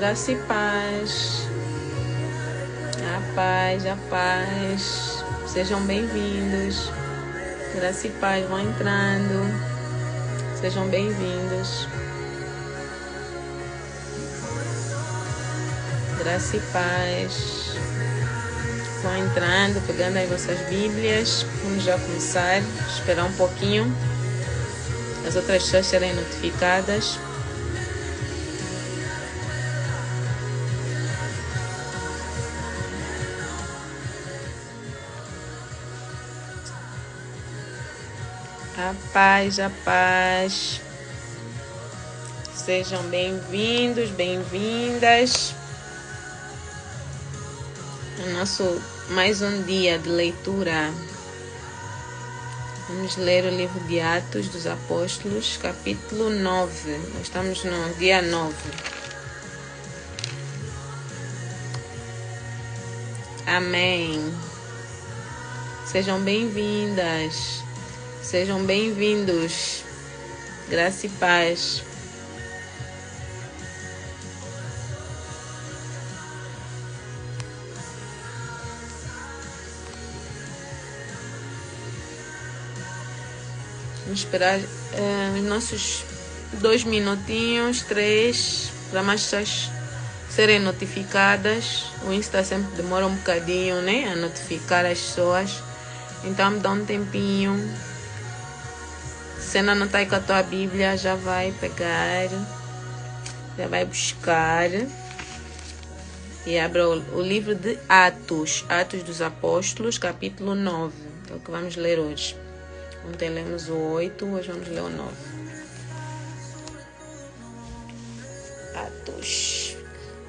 Graça e paz. A paz, a paz. Sejam bem-vindos. Graça e paz, vão entrando. Sejam bem-vindos. Graça e paz. Vão entrando, pegando aí vossas Bíblias. Vamos já começar. Esperar um pouquinho. As outras pessoas serem notificadas. A paz, a paz. Sejam bem-vindos, bem-vindas. O nosso mais um dia de leitura. Vamos ler o livro de Atos dos Apóstolos, capítulo 9. Nós estamos no dia 9. Amém. Sejam bem-vindas. Sejam bem-vindos. Graça e paz. Vamos esperar os nossos 2 minutinhos, 3, para mais pessoas serem notificadas. O Insta sempre demora um bocadinho, né, a notificar as pessoas. Então me dá um tempinho. Se ainda não está aí com a tua Bíblia, já vai pegar, já vai buscar e abre o livro de Atos, Atos dos Apóstolos, capítulo 9. É o que vamos ler hoje. Ontem lemos o 8, hoje vamos ler o 9. Atos,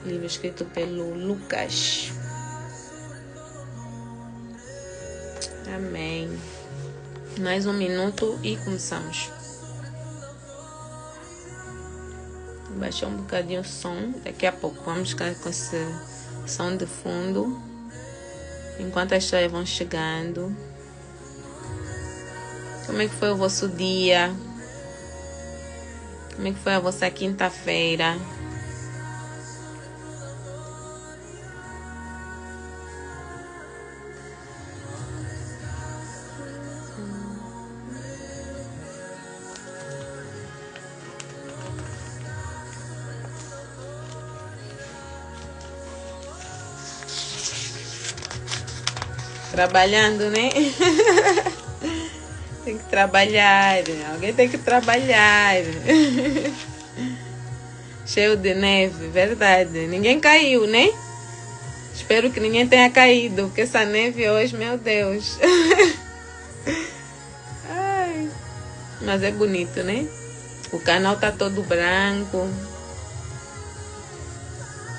livro escrito pelo Lucas. Amém. Mais um minuto e começamos. Baixar um bocadinho o som. Daqui a pouco vamos ficar com esse som de fundo. Enquanto as pessoas vão chegando. Como é que foi o vosso dia? Como é que foi a vossa quinta-feira? Trabalhando, né? Tem que trabalhar. Alguém tem que trabalhar. Cheio de neve, verdade. Ninguém caiu, né? Espero que ninguém tenha caído, porque essa neve hoje, meu Deus. Ai. Mas é bonito, né? O canal tá todo branco.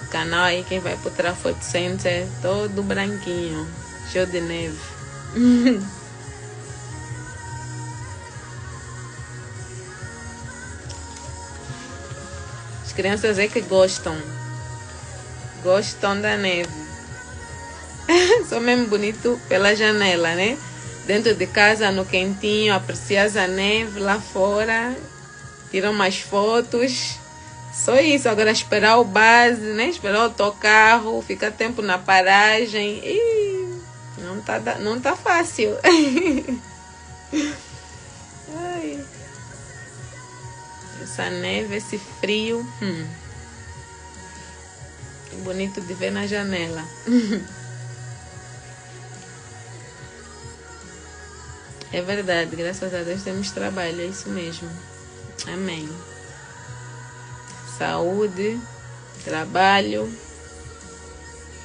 O canal aí, quem vai pro Trafford Center, todo branquinho. Cheio de neve. As crianças é que gostam. Gostam da neve. Só mesmo bonito pela janela, né? Dentro de casa, no quentinho, aprecias a neve lá fora. Tiram umas fotos. Só isso. Agora esperar o base, né? Esperar o autocarro. Ficar tempo na paragem. Não tá fácil. Ai. Essa neve, esse frio. É bonito de ver na janela. É verdade, graças a Deus temos trabalho, é isso mesmo. Amém. Saúde, trabalho,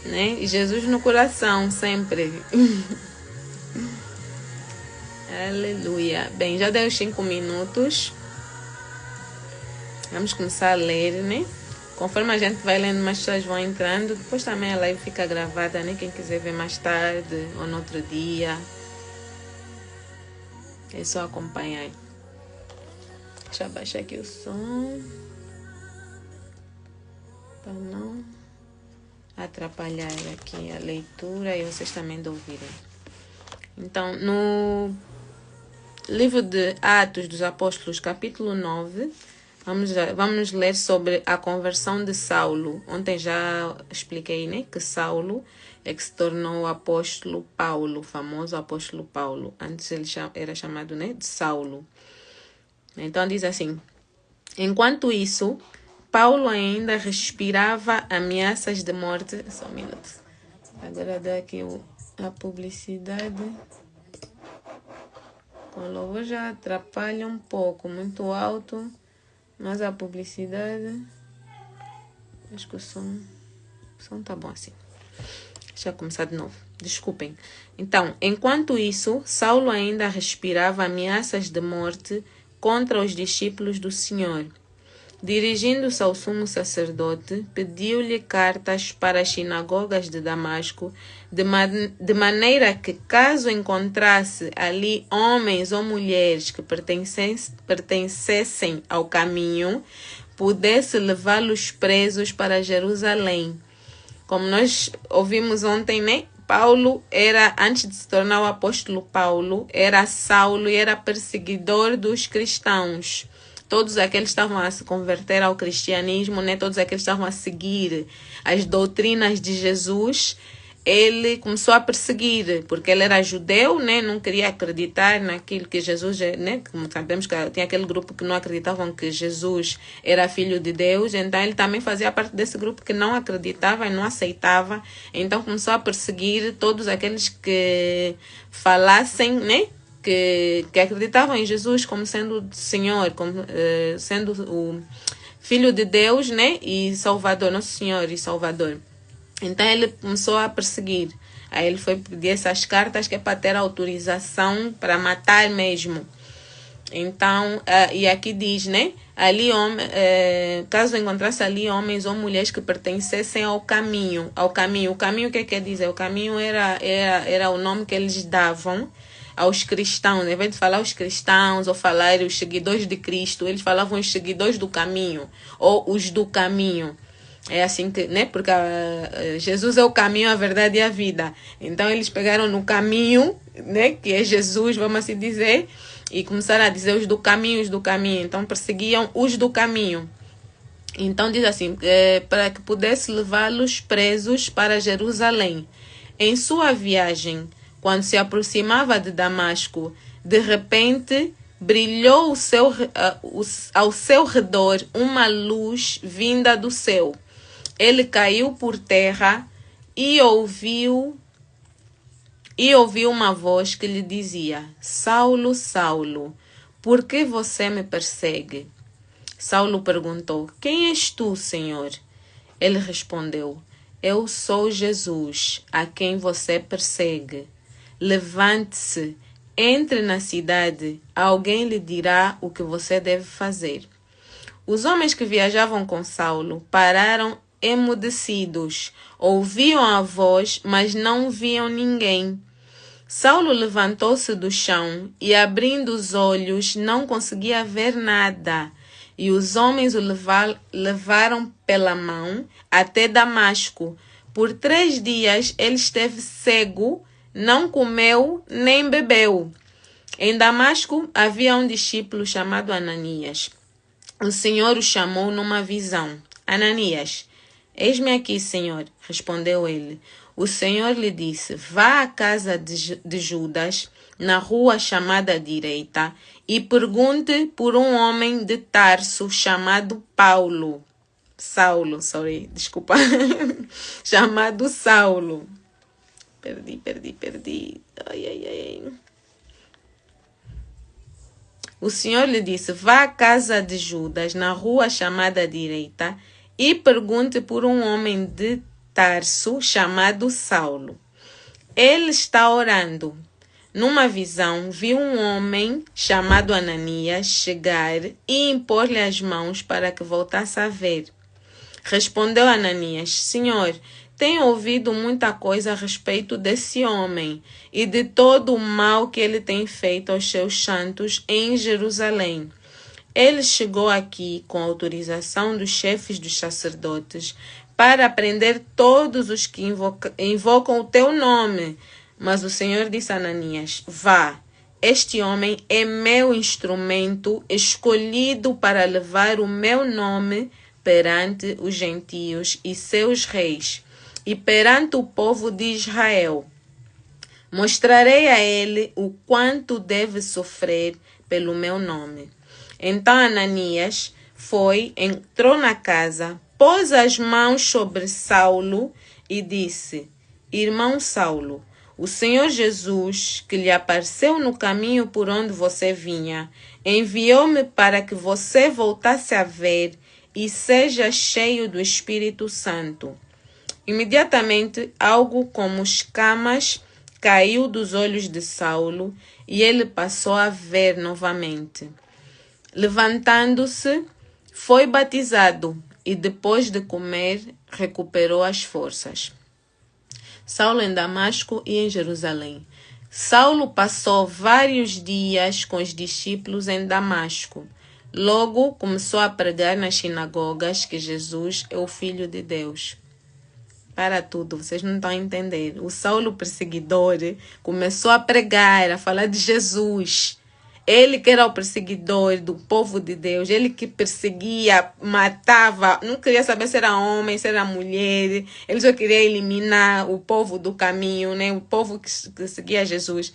né? E Jesus no coração, sempre. Aleluia. Bem, já deu os 5 minutos. Vamos começar a ler, né? Conforme a gente vai lendo, mais pessoas vão entrando. Depois também a live fica gravada, né? Quem quiser ver mais tarde ou no outro dia. É só acompanhar. Deixa eu abaixar aqui o som. Para não atrapalhar aqui a leitura e vocês também de ouvirem. Então, no livro de Atos dos Apóstolos, capítulo 9... Vamos ler sobre a conversão de Saulo. Ontem já expliquei, né, que Saulo é que se tornou o apóstolo Paulo, o famoso apóstolo Paulo. Antes ele era chamado, né, de Saulo. Então diz assim: enquanto isso, Paulo ainda respirava ameaças de morte. Só um minuto. Agora dá aqui a publicidade. Com o louvor já atrapalha um pouco, muito alto. Mas a publicidade, acho que o som tá bom assim. Deixa eu começar de novo. Desculpem. Então, enquanto isso, Saulo ainda respirava ameaças de morte contra os discípulos do Senhor. Dirigindo-se ao sumo sacerdote, pediu-lhe cartas para as sinagogas de Damasco, de maneira que, caso encontrasse ali homens ou mulheres que pertencessem ao caminho, pudesse levá-los presos para Jerusalém. Como nós ouvimos ontem, né? Paulo era, antes de se tornar o apóstolo Paulo, era Saulo e era perseguidor dos cristãos. Todos aqueles que estavam a se converter ao cristianismo, né? Todos aqueles que estavam a seguir as doutrinas de Jesus, ele começou a perseguir, porque ele era judeu, né? Não queria acreditar naquilo que Jesus, né? Como sabemos que tinha aquele grupo que não acreditavam que Jesus era filho de Deus, então ele também fazia parte desse grupo que não acreditava e não aceitava. Então começou a perseguir todos aqueles que falassem, né? Que acreditavam em Jesus como sendo Senhor, como sendo o Filho de Deus, né? E Salvador, Nosso Senhor e Salvador. Então ele começou a perseguir. Aí ele foi pedir essas cartas que é para ter autorização para matar mesmo. Então, e aqui diz, né? Ali, caso encontrasse ali homens ou mulheres que pertencessem ao caminho. O caminho, o que quer dizer? O caminho era o nome que eles davam aos cristãos. Ao invés de falar os cristãos ou falar os seguidores de Cristo, eles falavam os seguidores do caminho ou os do caminho. É assim que, né? Porque Jesus é o caminho, a verdade e a vida. Então eles pegaram no caminho, né? Que é Jesus, vamos assim dizer, e começaram a dizer os do caminho, os do caminho. Então perseguiam os do caminho. Então diz assim, para que pudesse levá-los presos para Jerusalém. Em sua viagem, quando se aproximava de Damasco, de repente brilhou ao seu redor uma luz vinda do céu. Ele caiu por terra e ouviu uma voz que lhe dizia: Saulo, Saulo, por que você me persegue? Saulo perguntou: Quem és tu, Senhor? Ele respondeu: Eu sou Jesus, a quem você persegue. Levante-se, entre na cidade, alguém lhe dirá o que você deve fazer. Os homens que viajavam com Saulo pararam emudecidos, ouviam a voz, mas não viam ninguém. Saulo levantou-se do chão e, abrindo os olhos, não conseguia ver nada. E os homens o levaram pela mão até Damasco. Por 3 dias ele esteve cego, não comeu nem bebeu. Em Damasco havia um discípulo chamado Ananias. O Senhor o chamou numa visão. Ananias, eis-me aqui, Senhor, respondeu ele. O Senhor lhe disse: vá à casa de Judas, na rua chamada direita, e pergunte por um homem de Tarso chamado desculpa. chamado Saulo. Perdi. Ai. O Senhor lhe disse: vá à casa de Judas, na rua chamada direita, e pergunte por um homem de Tarso chamado Saulo. Ele está orando. Numa visão, viu um homem chamado Ananias chegar e impor-lhe as mãos para que voltasse a ver. Respondeu Ananias: Senhor, tenho ouvido muita coisa a respeito desse homem e de todo o mal que ele tem feito aos seus santos em Jerusalém. Ele chegou aqui com autorização dos chefes dos sacerdotes para prender todos os que invocam o teu nome. Mas o Senhor disse a Ananias: vá, este homem é meu instrumento escolhido para levar o meu nome perante os gentios e seus reis, e perante o povo de Israel. Mostrarei a ele o quanto deve sofrer pelo meu nome. Então Ananias foi, entrou na casa, pôs as mãos sobre Saulo e disse: Irmão Saulo, o Senhor Jesus, que lhe apareceu no caminho por onde você vinha, enviou-me para que você voltasse a ver e seja cheio do Espírito Santo. Imediatamente, algo como escamas caiu dos olhos de Saulo e ele passou a ver novamente. Levantando-se, foi batizado e depois de comer, recuperou as forças. Saulo em Damasco e em Jerusalém. Saulo passou vários dias com os discípulos em Damasco. Logo começou a pregar nas sinagogas que Jesus é o Filho de Deus. Para tudo, vocês não estão a entender. O Saulo perseguidor começou a pregar, a falar de Jesus. Ele que era o perseguidor do povo de Deus, ele que perseguia, matava, não queria saber se era homem, se era mulher, ele só queria eliminar o povo do caminho, né? O povo que seguia Jesus.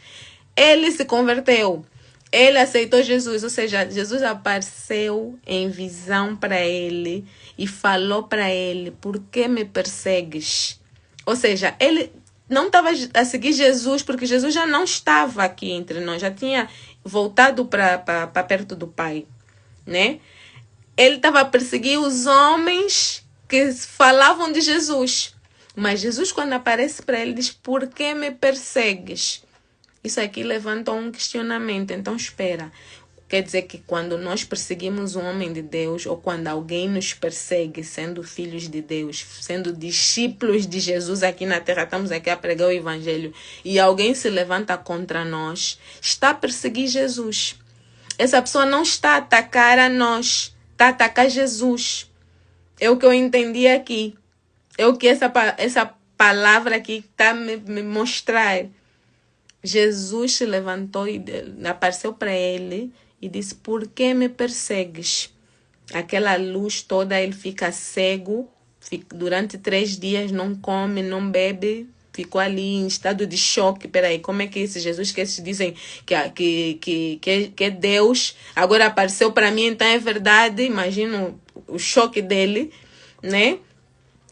Ele se converteu, ele aceitou Jesus, ou seja, Jesus apareceu em visão para ele e falou para ele: por que me persegues? Ou seja, ele não estava a seguir Jesus porque Jesus já não estava aqui entre nós, já tinha voltado para perto do Pai, né? Ele estava a perseguir os homens que falavam de Jesus. Mas Jesus, quando aparece para ele, diz: por que me persegues? Isso aqui levanta um questionamento. Então, espera. Quer dizer que quando nós perseguimos um homem de Deus, ou quando alguém nos persegue, sendo filhos de Deus, sendo discípulos de Jesus aqui na terra, estamos aqui a pregar o Evangelho, e alguém se levanta contra nós, está a perseguir Jesus. Essa pessoa não está a atacar a nós, está a atacar Jesus. É o que eu entendi aqui. É o que essa palavra aqui está a me mostrar. Jesus se levantou e apareceu para ele e disse: por que me persegues? Aquela luz toda, ele fica cego, durante 3 dias não come, não bebe, ficou ali em estado de choque. Peraí, como é que esse Jesus que esses dizem que é Deus, agora apareceu para mim, então é verdade? Imagina o choque dele, né?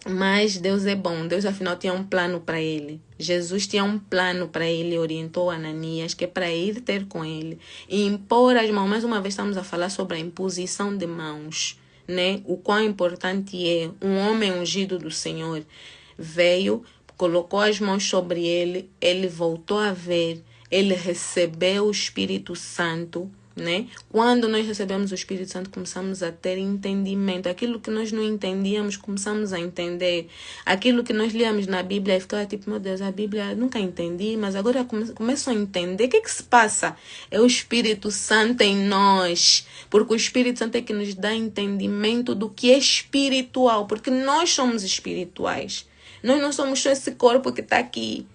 Mas Deus é bom. Deus afinal tinha um plano para ele. Jesus tinha um plano para ele, orientou Ananias, que é para ir ter com ele e impor as mãos. Mais uma vez estamos a falar sobre a imposição de mãos, né? O quão importante é. Um homem ungido do Senhor veio, colocou as mãos sobre ele, ele voltou a ver, ele recebeu o Espírito Santo, né? Quando nós recebemos o Espírito Santo, começamos a ter entendimento. Aquilo que nós não entendíamos, começamos a entender. Aquilo que nós líamos na Bíblia e ficava tipo: meu Deus, a Bíblia nunca entendi, mas agora começo a entender. O que é que se passa? É o Espírito Santo em nós, porque o Espírito Santo é que nos dá entendimento do que é espiritual, porque nós somos espirituais. Nós não somos só esse corpo que está aqui.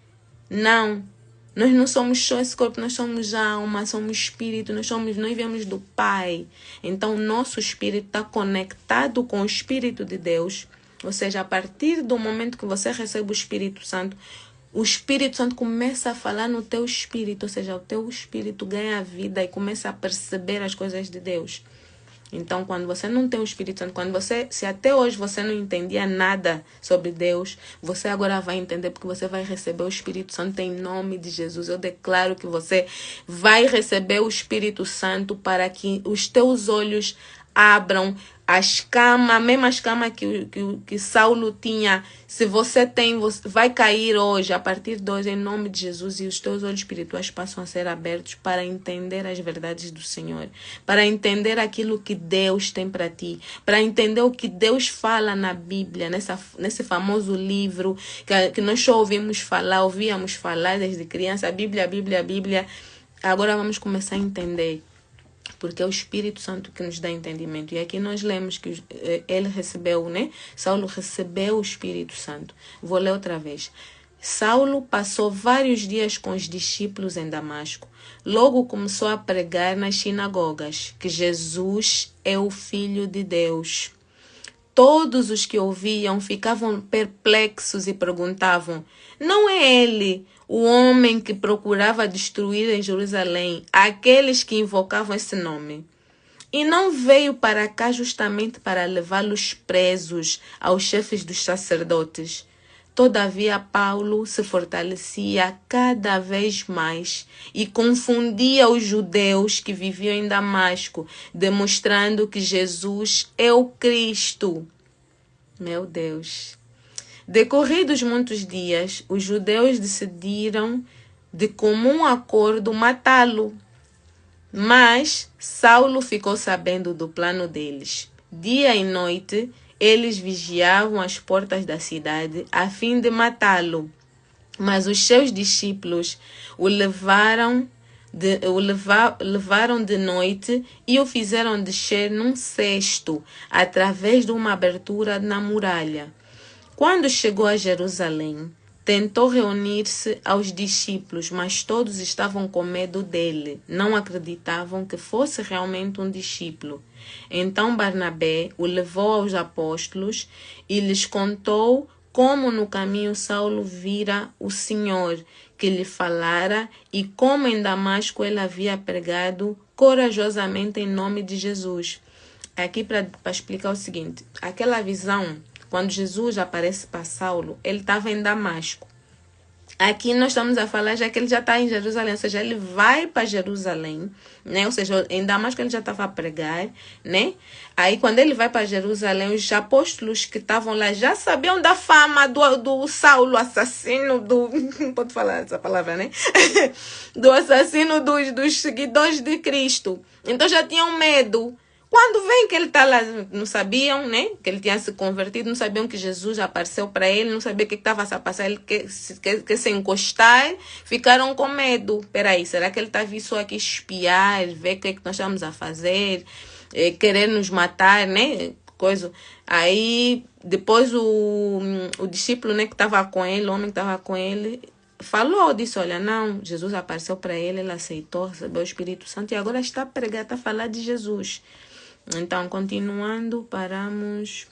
Não. Nós não somos só esse corpo, nós somos alma, somos espírito, nós viemos do Pai. Então, o nosso espírito está conectado com o Espírito de Deus. Ou seja, a partir do momento que você recebe o Espírito Santo começa a falar no teu espírito. Ou seja, o teu espírito ganha vida e começa a perceber as coisas de Deus. Então, quando você não tem o Espírito Santo, se até hoje você não entendia nada sobre Deus, você agora vai entender, porque você vai receber o Espírito Santo em nome de Jesus. Eu declaro que você vai receber o Espírito Santo para que os teus olhos abram. A escama, a mesma escama que Saulo tinha, se você tem, você vai cair hoje, a partir de hoje, em nome de Jesus, e os teus olhos espirituais passam a ser abertos para entender as verdades do Senhor, para entender aquilo que Deus tem para ti, para entender o que Deus fala na Bíblia, nesse famoso livro que nós só ouvíamos ouvíamos falar desde criança, a Bíblia. Agora vamos começar a entender. Porque é o Espírito Santo que nos dá entendimento. E aqui nós lemos que ele recebeu, né? Saulo recebeu o Espírito Santo. Vou ler outra vez. Saulo passou vários dias com os discípulos em Damasco. Logo começou a pregar nas sinagogas que Jesus é o Filho de Deus. Todos os que ouviam ficavam perplexos e perguntavam: não é ele o homem que procurava destruir em Jerusalém aqueles que invocavam esse nome? E não veio para cá justamente para levá-los presos aos chefes dos sacerdotes. Todavia, Paulo se fortalecia cada vez mais e confundia os judeus que viviam em Damasco, demonstrando que Jesus é o Cristo. Meu Deus! Decorridos muitos dias, os judeus decidiram de comum acordo matá-lo. Mas Saulo ficou sabendo do plano deles. Dia e noite, eles vigiavam as portas da cidade a fim de matá-lo. Mas os seus discípulos o levaram de noite e o fizeram descer num cesto, através de uma abertura na muralha. Quando chegou a Jerusalém, tentou reunir-se aos discípulos, mas todos estavam com medo dele. Não acreditavam que fosse realmente um discípulo. Então Barnabé o levou aos apóstolos e lhes contou como no caminho Saulo vira o Senhor, que lhe falara, e como em Damasco ele havia pregado corajosamente em nome de Jesus. Aqui para explicar o seguinte, aquela visão, quando Jesus aparece para Saulo, ele estava em Damasco. Aqui nós estamos a falar já que ele já está em Jerusalém, ou seja, ele vai para Jerusalém, né? Ou seja, em Damasco ele já estava a pregar, né? Aí quando ele vai para Jerusalém, os apóstolos que estavam lá já sabiam da fama do Saulo, assassino do... Não pode falar essa palavra, né? Do assassino dos seguidores de Cristo. Então já tinham medo. Quando vem que ele está lá, não sabiam, né? Que ele tinha se convertido, não sabiam que Jesus apareceu para ele, não sabiam o que estava a passar, ele quer se encostar, ficaram com medo. Peraí, será que ele está vindo só aqui espiar, ver o que nós estamos a fazer, querer nos matar, né? Coisa. Aí, depois o discípulo, né, que estava com ele, o homem que estava com ele, falou, disse, olha, não, Jesus apareceu para ele, ele aceitou, recebeu o Espírito Santo e agora está a pregar, está a falar de Jesus. Então, continuando, paramos.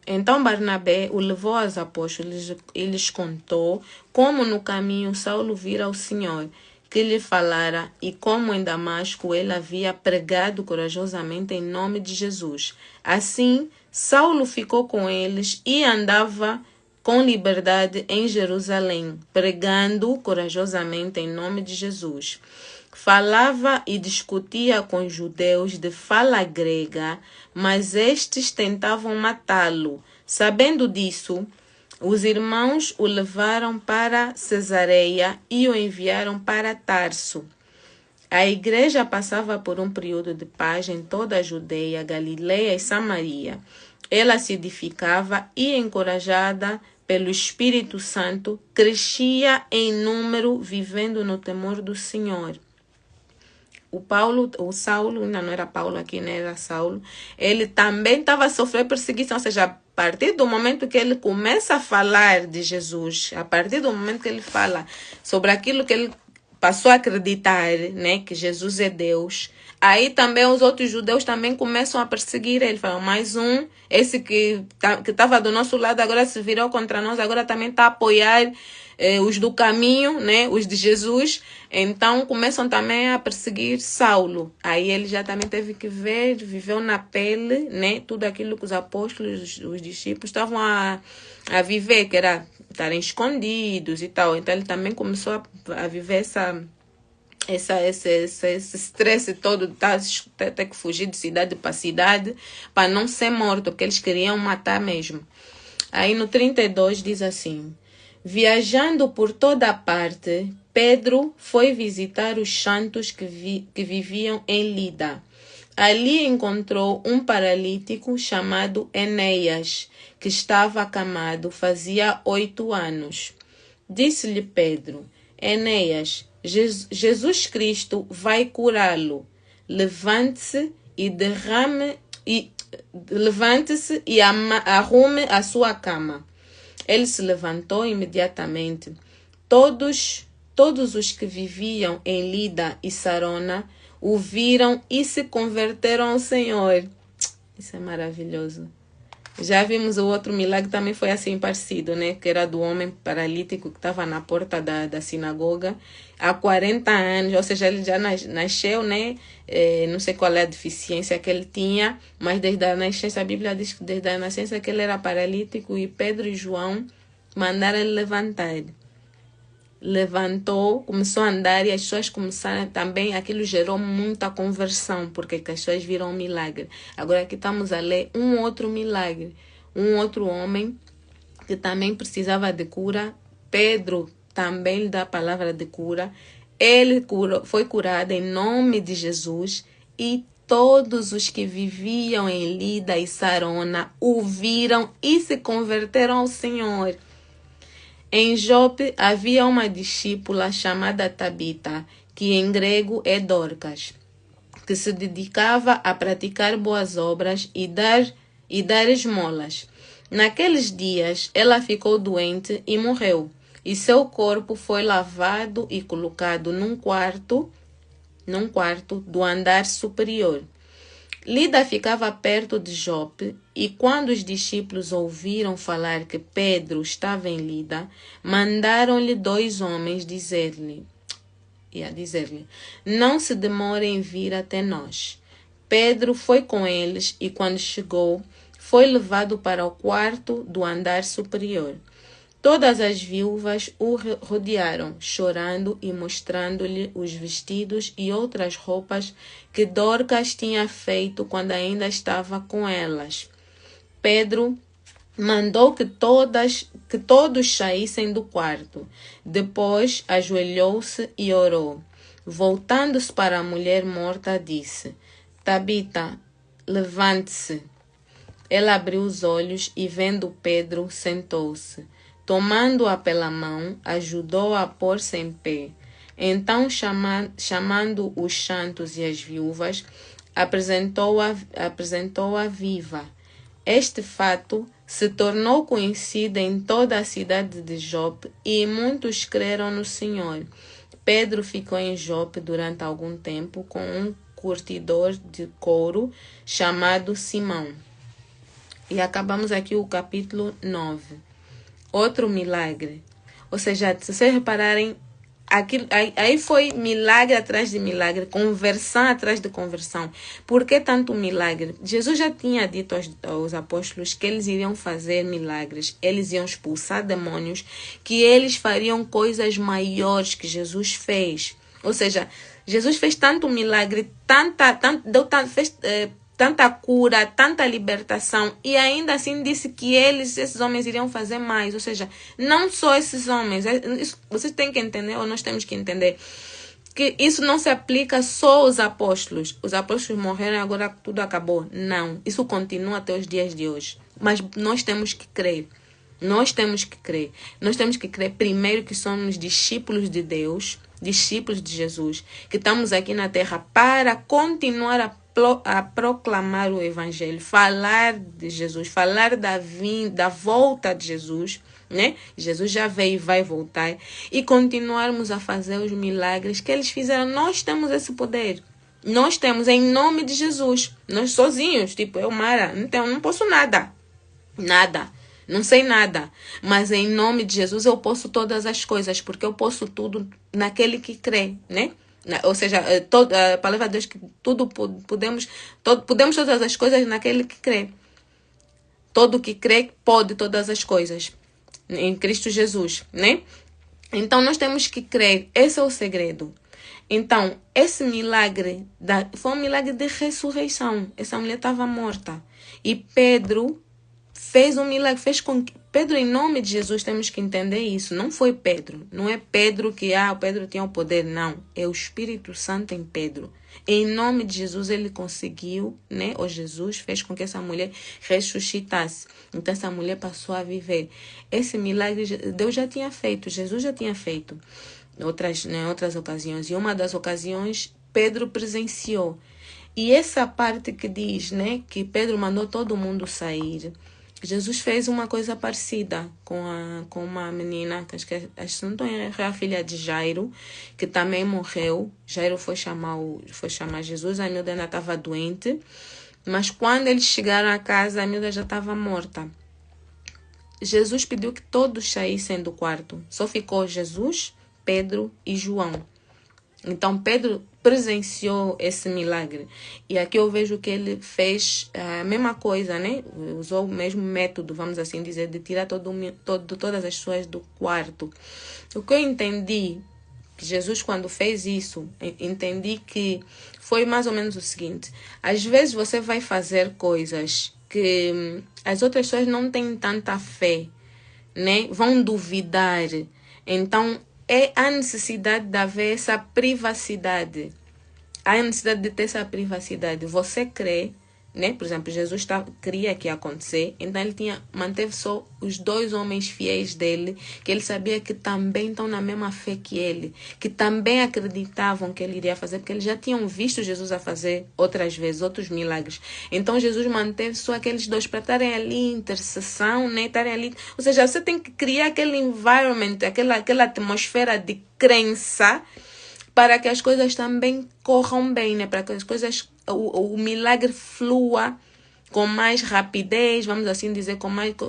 Então, Barnabé o levou aos apóstolos e lhes contou como no caminho Saulo vira o Senhor, que lhe falara, e como em Damasco ele havia pregado corajosamente em nome de Jesus. Assim, Saulo ficou com eles e andava com liberdade em Jerusalém, pregando corajosamente em nome de Jesus. Falava e discutia com os judeus de fala grega, mas estes tentavam matá-lo. Sabendo disso, os irmãos o levaram para Cesareia e o enviaram para Tarso. A igreja passava por um período de paz em toda a Judeia, Galileia e Samaria. Ela se edificava e, encorajada pelo Espírito Santo, crescia em número, vivendo no temor do Senhor. O Saulo, ainda não era Paulo aqui, né? Era Saulo. Ele também estava a sofrer perseguição, ou seja, a partir do momento que ele começa a falar de Jesus, a partir do momento que ele fala sobre aquilo que ele passou a acreditar, né? Que Jesus é Deus. Aí também os outros judeus também começam a perseguir ele. Falam, mais um, esse que estava do nosso lado agora se virou contra nós, agora também está a apoiar os do caminho, né, os de Jesus. Então começam também a perseguir Saulo. Aí ele já também teve que ver, viveu na pele, né, tudo aquilo que os apóstolos, os discípulos estavam a viver, que era estarem escondidos e tal. Então ele também começou a viver esse estresse todo de ter que fugir de cidade para cidade para não ser morto, porque eles queriam matar mesmo. Aí no 32 diz assim: viajando por toda parte, Pedro foi visitar os santos que viviam em Lida. Ali encontrou um paralítico chamado Enéas, que estava acamado fazia 8 anos. Disse-lhe Pedro: Enéas, Jesus Cristo vai curá-lo. Levante-se e arrume a sua cama. Ele se levantou imediatamente. Todos os que viviam em Lida e Sarona o viram e se converteram ao Senhor. Isso é maravilhoso. Já vimos o outro milagre, também foi assim parecido, né? Que era do homem paralítico que estava na porta da sinagoga há 40 anos, ou seja, ele já nasceu, né? Não sei qual é a deficiência que ele tinha, mas desde a nascença, a Bíblia diz que desde a nascença que ele era paralítico e Pedro e João mandaram ele levantar. Levantou, começou a andar e as pessoas começaram também, aquilo gerou muita conversão, porque as pessoas viram um milagre. Agora aqui estamos a ler um outro milagre, um outro homem que também precisava de cura. Pedro também lhe dá a palavra de cura. Ele foi curado em nome de Jesus e todos os que viviam em Lida e Sarona o viram e se converteram ao Senhor. Em Jope havia uma discípula chamada Tabita, que em grego é Dorcas, que se dedicava a praticar boas obras e dar esmolas. Naqueles dias, ela ficou doente e morreu, e seu corpo foi lavado e colocado num quarto do andar superior. Lida ficava perto de Jope, e quando os discípulos ouviram falar que Pedro estava em Lida, mandaram-lhe 2 homens dizer-lhe, não se demore em vir até nós. Pedro foi com eles e quando chegou, foi levado para o quarto do andar superior. Todas as viúvas o rodearam, chorando e mostrando-lhe os vestidos e outras roupas que Dorcas tinha feito quando ainda estava com elas. Pedro mandou que todos saíssem do quarto. Depois ajoelhou-se e orou. Voltando-se para a mulher morta, disse: Tabita, levante-se. Ela abriu os olhos e, vendo Pedro, sentou-se. Tomando-a pela mão, ajudou-a a pôr-se em pé. Então, chamando os santos e as viúvas, apresentou-a viva. Este fato se tornou conhecido em toda a cidade de Jope e muitos creram no Senhor. Pedro ficou em Jope durante algum tempo com um curtidor de couro chamado Simão. E acabamos aqui o capítulo 9. Outro milagre. Ou seja, se vocês repararem, aí foi milagre atrás de milagre, conversão atrás de conversão. Por que tanto milagre? Jesus já tinha dito aos apóstolos que eles iriam fazer milagres, eles iam expulsar demônios, que eles fariam coisas maiores que Jesus fez. Ou seja, Jesus fez tanto milagre, fez tanta cura, tanta libertação, e ainda assim disse que esses homens iriam fazer mais. Ou seja, não só esses homens, vocês têm que entender, ou nós temos que entender, que isso não se aplica só aos apóstolos. Os apóstolos morreram e agora tudo acabou. Não, isso continua até os dias de hoje. Mas nós temos que crer. Nós temos que crer. Nós temos que crer primeiro que somos discípulos de Deus, discípulos de Jesus, que estamos aqui na terra para continuar a proclamar o Evangelho, falar de Jesus, falar da volta de Jesus, né? Jesus já veio e vai voltar, e continuarmos a fazer os milagres que eles fizeram. Nós temos esse poder. Nós temos, em nome de Jesus. Nós sozinhos, tipo, eu, Mara, não posso nada. Nada. Não sei nada. Mas em nome de Jesus eu posso todas as coisas, porque eu posso tudo naquele que crê, né? Ou seja, a palavra de Deus que podemos todas as coisas naquele que crê. Todo que crê pode todas as coisas em Cristo Jesus, né? Então nós temos que crer. Esse é o segredo. Então, esse milagre foi um milagre de ressurreição. Essa mulher estava morta. E Pedro fez um milagre, fez com que Pedro, em nome de Jesus, temos que entender isso. Não foi Pedro. Não é Pedro que, o Pedro tinha o poder. Não. É o Espírito Santo em Pedro. Em nome de Jesus, ele conseguiu, né? Ou Jesus fez com que essa mulher ressuscitasse. Então, essa mulher passou a viver. Esse milagre Deus já tinha feito. Jesus já tinha feito em outras ocasiões. E uma das ocasiões, Pedro presenciou. E essa parte que diz, né? Que Pedro mandou todo mundo sair. Jesus fez uma coisa parecida com uma menina, que acho que não estou errado, é a filha de Jairo, que também morreu. Jairo foi chamar Jesus, a miúda ainda estava doente, mas quando eles chegaram a casa, a miúda já estava morta. Jesus pediu que todos saíssem do quarto. Só ficou Jesus, Pedro e João. Então Pedro presenciou esse milagre. E aqui eu vejo que ele fez a mesma coisa, né? Usou o mesmo método, vamos assim dizer, de tirar todas as pessoas do quarto. O que eu entendi, que Jesus quando fez isso, entendi que foi mais ou menos o seguinte. Às vezes você vai fazer coisas que as outras pessoas não têm tanta fé, né? Vão duvidar. Então, a necessidade de haver essa privacidade. Há a necessidade de ter essa privacidade. Você crê, né? Por exemplo, Jesus queria que ia acontecer, então ele manteve só os 2 homens fiéis dele, que ele sabia que também estão na mesma fé que ele, que também acreditavam que ele iria fazer, porque eles já tinham visto Jesus a fazer outras vezes, outros milagres. Então Jesus manteve só aqueles 2 para estarem ali em intercessão, né? Estarem ali. Ou seja, você tem que criar aquele environment, aquela atmosfera de crença, para que as coisas também corram bem, né? Para que as coisas, o milagre flua com mais rapidez, vamos assim dizer,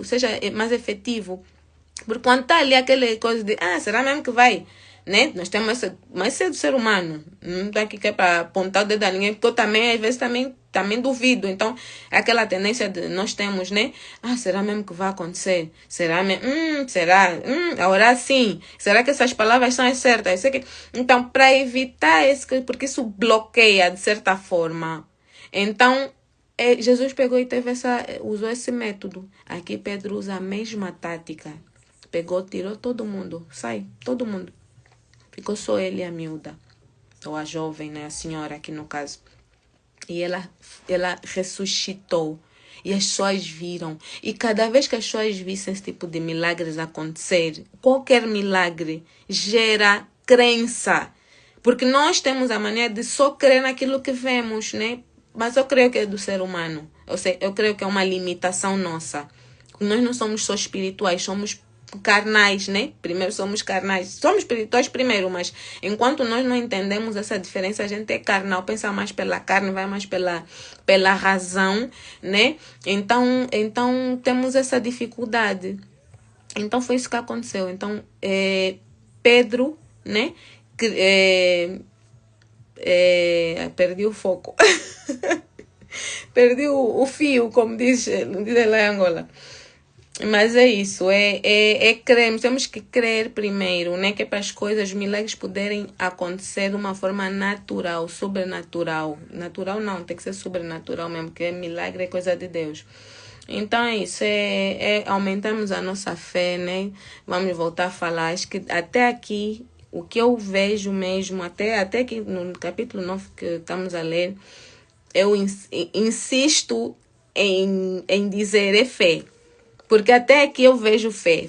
seja mais efetivo. Porque quando está ali aquela coisa de, será mesmo que vai? Né? Nós temos mas ser do ser humano. Não está aqui que é para apontar o dedo a ninguém, porque eu também, às vezes, também duvido. Então, aquela tendência de nós temos, né? Será mesmo que vai acontecer? Será mesmo? Será? Agora sim. Será que essas palavras são as certas? Então, para evitar isso, porque isso bloqueia de certa forma. Então, Jesus pegou e usou esse método. Aqui Pedro usa a mesma tática. Pegou, tirou todo mundo. Sai, todo mundo. Ficou só ele e a miúda. Ou a jovem, né? A senhora aqui no caso. E ela ressuscitou. E as pessoas viram. E cada vez que as pessoas vissem esse tipo de milagres acontecer, qualquer milagre gera crença. Porque nós temos a mania de só crer naquilo que vemos, né? Mas eu creio que é do ser humano. Eu creio que é uma limitação nossa. Nós não somos só espirituais, somos carnais, né? Primeiro somos carnais. Somos espirituais primeiro, mas enquanto nós não entendemos essa diferença, a gente é carnal, pensa mais pela carne, vai mais pela razão, né? Então temos essa dificuldade. Então foi isso que aconteceu. Então Pedro, né? Perdi o foco. Perdi o fio, como diz lá em Angola. Mas é isso, crer, temos que crer primeiro, né? Que é para as coisas, os milagres poderem acontecer de uma forma natural, sobrenatural. Natural não, tem que ser sobrenatural mesmo, porque milagre é coisa de Deus. Então é isso, aumentamos a nossa fé, né? Vamos voltar a falar, acho que até aqui, o que eu vejo mesmo, até aqui no capítulo 9 que estamos a ler, eu insisto em dizer fé. Porque até aqui eu vejo fé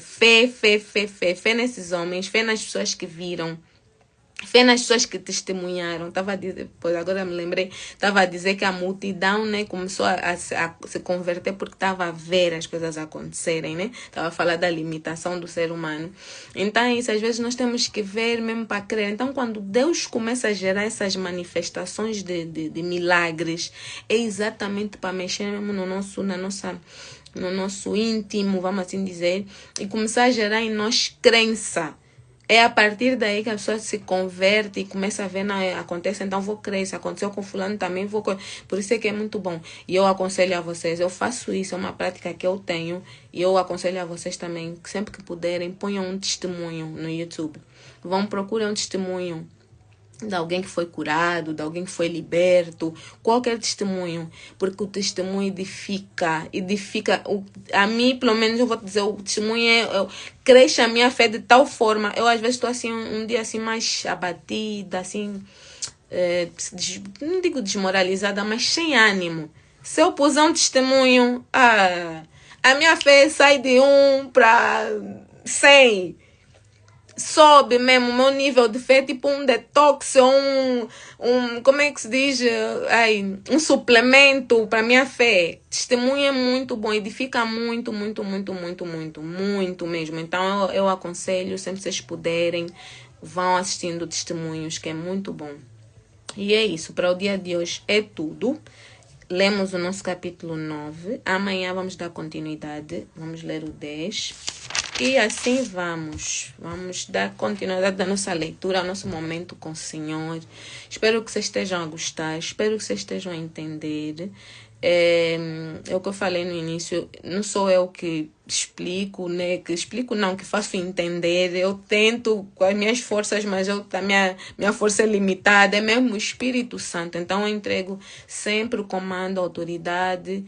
nesses homens, fé nas pessoas que viram, fé nas pessoas que testemunharam. Estava a dizer, pois agora me lembrei, estava a dizer que a multidão, né, começou a se converter porque estava a ver as coisas acontecerem, né? Estava a falar da limitação do ser humano. Então é isso, às vezes nós temos que ver mesmo para crer. Então quando Deus começa a gerar essas manifestações de milagres, é exatamente para mexer mesmo no nosso íntimo, vamos assim dizer, e começar a gerar em nós crença. É a partir daí que a pessoa se converte e começa a ver, não, acontece, então vou crer, se aconteceu com fulano também vou crer. Por isso é que é muito bom. E eu aconselho a vocês, eu faço isso, é uma prática que eu tenho, e eu aconselho a vocês também, que sempre que puderem, ponham um testemunho no YouTube. Procurar um testemunho de alguém que foi curado, de alguém que foi liberto, qualquer testemunho, porque o testemunho edifica, a mim, pelo menos eu vou te dizer, o testemunho cresce a minha fé de tal forma, eu às vezes estou assim, um dia assim mais abatida, assim, não digo desmoralizada, mas sem ânimo. Se eu puser um testemunho, a minha fé sai de 1 para 100, sobe mesmo o meu nível de fé, tipo um detox ou como é que se diz? Um suplemento para minha fé. Testemunho é muito bom, edifica muito, muito, muito, muito, muito, muito mesmo. Então eu aconselho, sempre vocês puderem, vão assistindo testemunhos, que é muito bom. E é isso, para o dia de hoje é tudo. Lemos o nosso capítulo 9. Amanhã vamos dar continuidade. Vamos ler o 10. E assim vamos dar continuidade da nossa leitura, ao nosso momento com o Senhor. Espero que vocês estejam a gostar, espero que vocês estejam a entender. É o que eu falei no início, não sou eu que explico, né? Que faço entender. Eu tento com as minhas forças, mas a minha força é limitada, é mesmo o Espírito Santo. Então eu entrego sempre o comando, a autoridade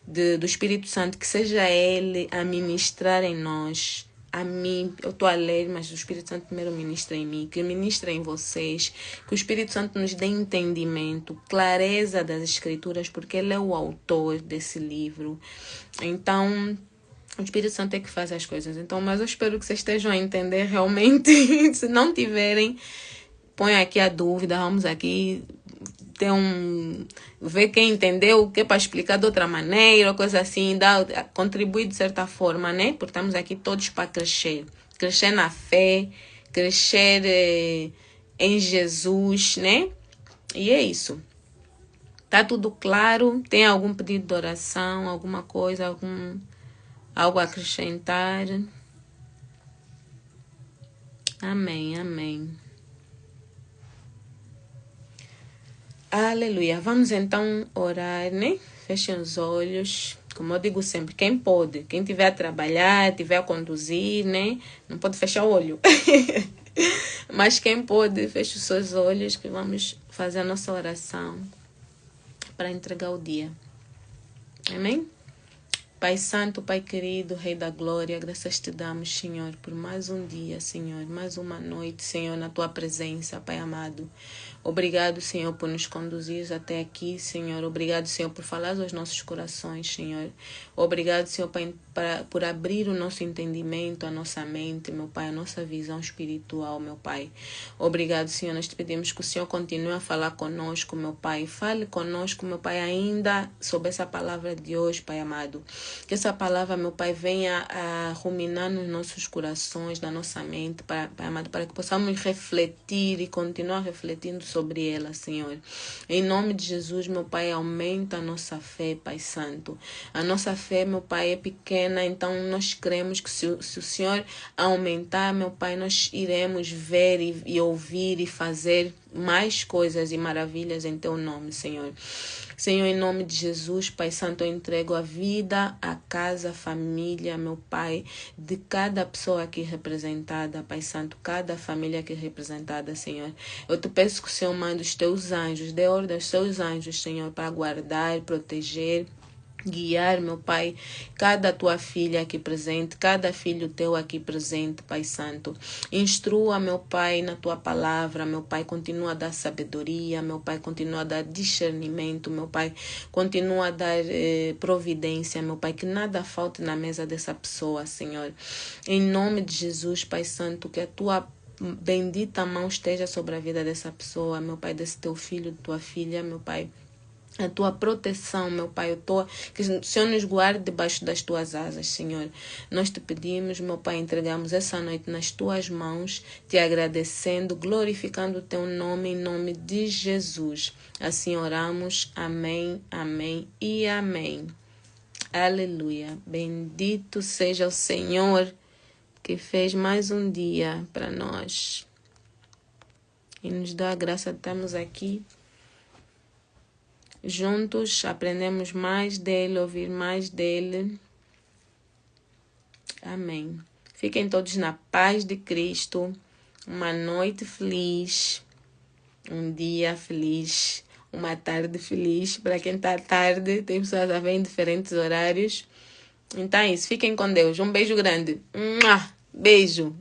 do Espírito Santo, que seja Ele a ministrar em nós. A mim, eu estou a ler, mas o Espírito Santo primeiro ministra em mim, que ministra em vocês, que o Espírito Santo nos dê entendimento, clareza das Escrituras, porque Ele é o autor desse livro. Então, o Espírito Santo é que faz as coisas. Então, mas eu espero que vocês estejam a entender realmente. Se não tiverem, põe aqui a dúvida, vamos aqui ver quem entendeu, o que é para explicar de outra maneira, coisa assim, contribuir de certa forma, né? Porque estamos aqui todos para crescer na fé, crescer em Jesus, né? E é isso. Tá tudo claro? Tem algum pedido de oração, alguma coisa, algo a acrescentar? Amém, amém. Aleluia. Vamos então orar, né? Fechem os olhos. Como eu digo sempre, quem pode, quem tiver a trabalhar, tiver a conduzir, né? Não pode fechar o olho. Mas quem pode, feche os seus olhos, que vamos fazer a nossa oração para entregar o dia. Amém? Pai Santo, Pai querido, Rei da Glória, graças te damos, Senhor, por mais um dia, Senhor, mais uma noite, Senhor, na Tua presença, Pai amado. Obrigado, Senhor, por nos conduzir até aqui, Senhor. Obrigado, Senhor, por falar aos nossos corações, Senhor. Obrigado, Senhor, por abrir o nosso entendimento, a nossa mente, meu Pai, a nossa visão espiritual, meu Pai. Obrigado, Senhor. Nós te pedimos que o Senhor continue a falar conosco, meu Pai. Fale conosco, meu Pai, ainda sobre essa palavra de hoje, Pai amado. Que essa palavra, meu Pai, venha a ruminar nos nossos corações, na nossa mente, Pai amado, para que possamos refletir e continuar refletindo sobre ela, Senhor. Em nome de Jesus, meu Pai, aumenta a nossa fé, Pai Santo. A nossa fé, meu Pai, é pequena, então nós cremos que se o Senhor aumentar, meu Pai, nós iremos ver e ouvir e fazer mais coisas e maravilhas em Teu nome, Senhor. Senhor, em nome de Jesus, Pai Santo, eu entrego a vida, a casa, a família, meu Pai, de cada pessoa aqui representada, Pai Santo, cada família aqui representada, Senhor. Eu te peço que o Senhor mande os Teus anjos, dê ordem aos Teus anjos, Senhor, para guardar, proteger, guiar, meu Pai, cada tua filha aqui presente, cada filho teu aqui presente, Pai Santo. Instrua, meu Pai, na tua palavra, meu Pai, continua a dar sabedoria, meu Pai, continua a dar discernimento, meu Pai, continua a dar providência, meu Pai, que nada falte na mesa dessa pessoa, Senhor. Em nome de Jesus, Pai Santo, que a tua bendita mão esteja sobre a vida dessa pessoa, meu Pai, desse teu filho, tua filha, meu Pai. A tua proteção, meu Pai, que o Senhor nos guarde debaixo das tuas asas, Senhor. Nós te pedimos, meu Pai, entregamos essa noite nas tuas mãos, te agradecendo, glorificando o teu nome, em nome de Jesus. Assim oramos. Amém, amém e amém. Aleluia. Bendito seja o Senhor que fez mais um dia para nós e nos dá a graça de estarmos aqui juntos, aprendemos mais dele, ouvir mais dele. Amém. Fiquem todos na paz de Cristo. Uma noite feliz, um dia feliz, uma tarde feliz. Para quem está tarde, tem pessoas a ver em diferentes horários. Então é isso. Fiquem com Deus. Um beijo grande. Beijo.